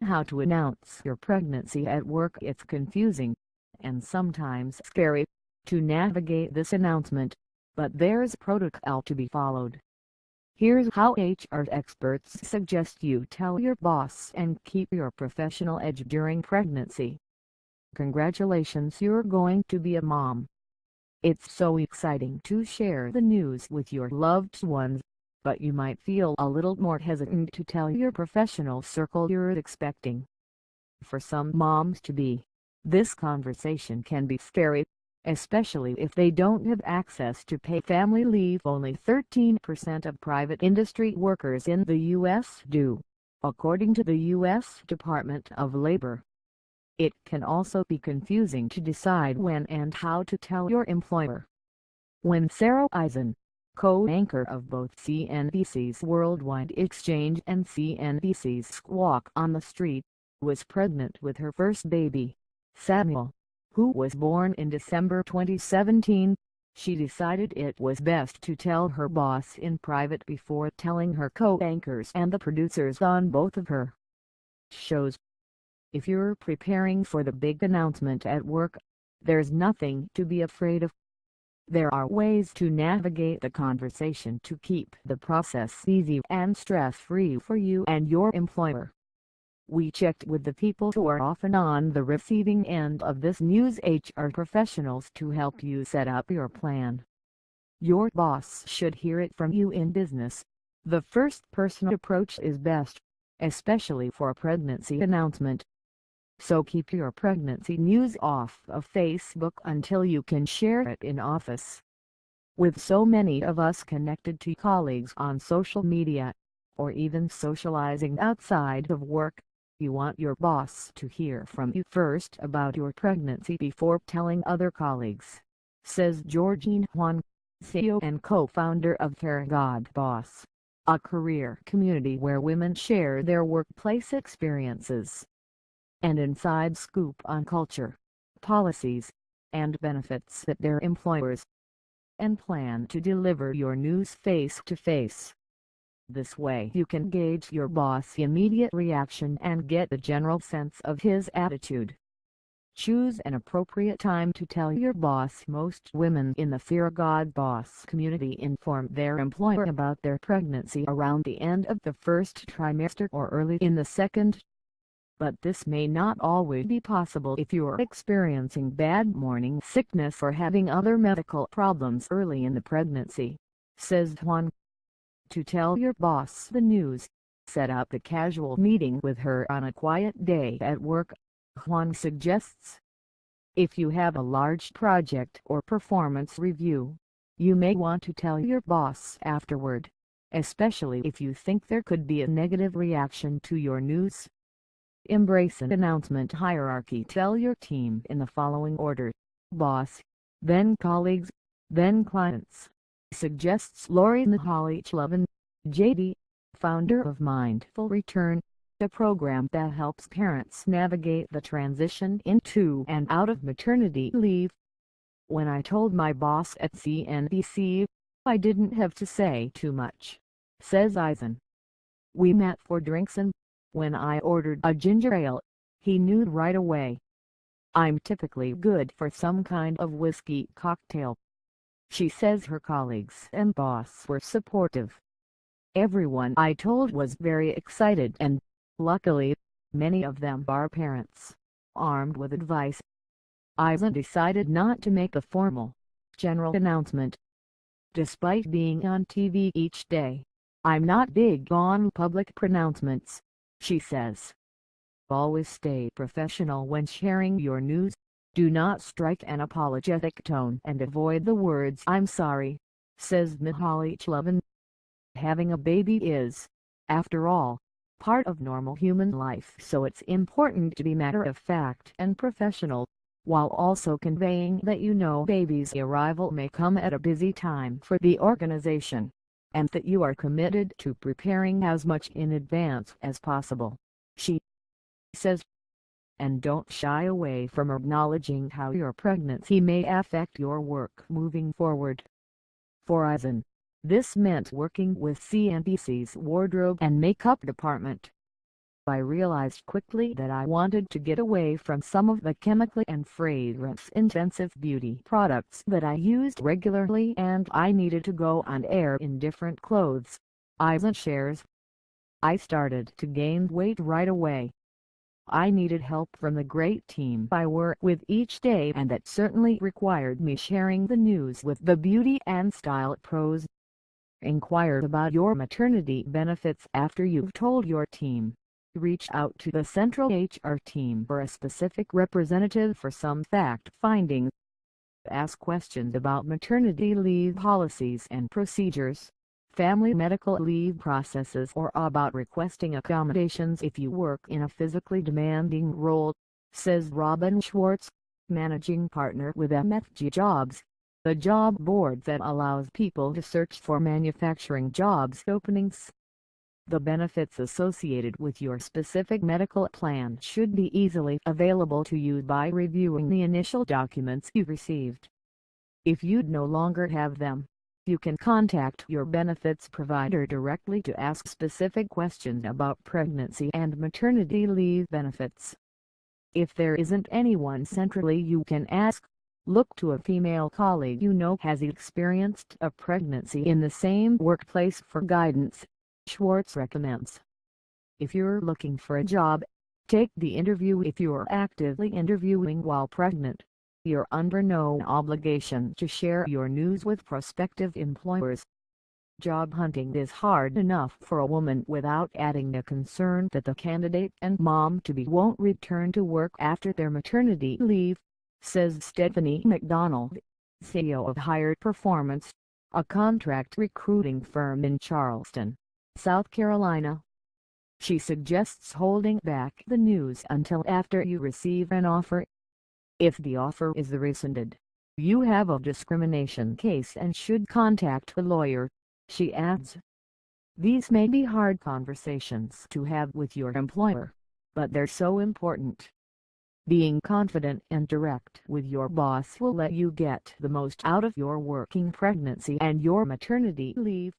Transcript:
How to announce your pregnancy at work. It's confusing, and sometimes scary, to navigate this announcement, but there's protocol to be followed. Here's how HR experts suggest you tell your boss and keep your professional edge during pregnancy. Congratulations, you're going to be a mom. It's so exciting to share the news with your loved ones, but you might feel a little more hesitant to tell your professional circle you're expecting. For some moms-to-be, this conversation can be scary, especially if they don't have access to paid family leave. Only 13% of private industry workers in the U.S. do, according to the U.S. Department of Labor. It can also be confusing to decide when and how to tell your employer. When Sarah Eisen, co-anchor of both CNBC's Worldwide Exchange and CNBC's Squawk on the Street, was pregnant with her first baby, Samuel, who was born in December 2017, she decided it was best to tell her boss in private before telling her co-anchors and the producers on both of her shows. If you're preparing for the big announcement at work, there's nothing to be afraid of. There are ways to navigate the conversation to keep the process easy and stress-free for you and your employer. We checked with the people who are often on the receiving end of this news, HR professionals, to help you set up your plan. Your boss should hear it from you. In business, the first-person approach is best, especially for a pregnancy announcement. So keep your pregnancy news off of Facebook until you can share it in office. With so many of us connected to colleagues on social media, or even socializing outside of work, you want your boss to hear from you first about your pregnancy before telling other colleagues, says Georgene Huang, CEO and co-founder of Farragut Boss, a career community where women share their workplace experiences. An inside scoop on culture, policies, and benefits at their employers, and plan to deliver your news face-to-face. This way you can gauge your boss' immediate reaction and get a general sense of his attitude. Choose an appropriate time to tell your boss. Most women in the Farragut Boss community inform their employer about their pregnancy around the end of the first trimester or early in the second. But this may not always be possible if you're experiencing bad morning sickness or having other medical problems early in the pregnancy, says Huang. To tell your boss the news, set up a casual meeting with her on a quiet day at work, Huang suggests. If you have a large project or performance review, you may want to tell your boss afterward, especially if you think there could be a negative reaction to your news. Embrace an announcement hierarchy. Tell your team in the following order: boss, then colleagues, then clients, suggests Lori Mihalich-Levin, JD, founder of Mindful Return, a program that helps parents navigate the transition into and out of maternity leave. When I told my boss at CNBC, I didn't have to say too much, says Eisen. We met for drinks, and when I ordered a ginger ale, he knew right away. I'm typically good for some kind of whiskey cocktail. She says her colleagues and boss were supportive. Everyone I told was very excited, and, luckily, many of them are parents, armed with advice. Eisen decided not to make a formal, general announcement. Despite being on TV each day, I'm not big on public pronouncements, she says. Always stay professional when sharing your news. Do not strike an apologetic tone and avoid the words "I'm sorry," says Mihalich-Levin. Having a baby is, after all, part of normal human life, so it's important to be matter-of-fact and professional, while also conveying that you know baby's arrival may come at a busy time for the organization, and that you are committed to preparing as much in advance as possible, she says. And don't shy away from acknowledging how your pregnancy may affect your work moving forward. For Eisen, this meant working with CNBC's wardrobe and makeup department. I realized quickly that I wanted to get away from some of the chemically and fragrance-intensive beauty products that I used regularly, and I needed to go on air in different clothes. Eisen shares. I started to gain weight right away. I needed help from the great team I work with each day, and that certainly required me sharing the news with the beauty and style pros. Inquire about your maternity benefits after you've told your team. Reach out to the central HR team or a specific representative for some fact-finding. Ask questions about maternity leave policies and procedures, family medical leave processes, or about requesting accommodations if you work in a physically demanding role, says Robin Schwartz, managing partner with MFG Jobs, the job board that allows people to search for manufacturing jobs openings. The benefits associated with your specific medical plan should be easily available to you by reviewing the initial documents you received. If you no longer have them, you can contact your benefits provider directly to ask specific questions about pregnancy and maternity leave benefits. If there isn't anyone centrally you can ask, look to a female colleague you know has experienced a pregnancy in the same workplace for guidance, Schwartz recommends. If you're looking for a job, take the interview. If you're actively interviewing while pregnant, you're under no obligation to share your news with prospective employers. Job hunting is hard enough for a woman without adding the concern that the candidate and mom-to-be won't return to work after their maternity leave, says Stephanie McDonald, CEO of Hired Performance, a contract recruiting firm in Charleston, South Carolina. She suggests holding back the news until after you receive an offer. If the offer is rescinded, you have a discrimination case and should contact a lawyer, she adds. These may be hard conversations to have with your employer, but they're so important. Being confident and direct with your boss will let you get the most out of your working pregnancy and your maternity leave.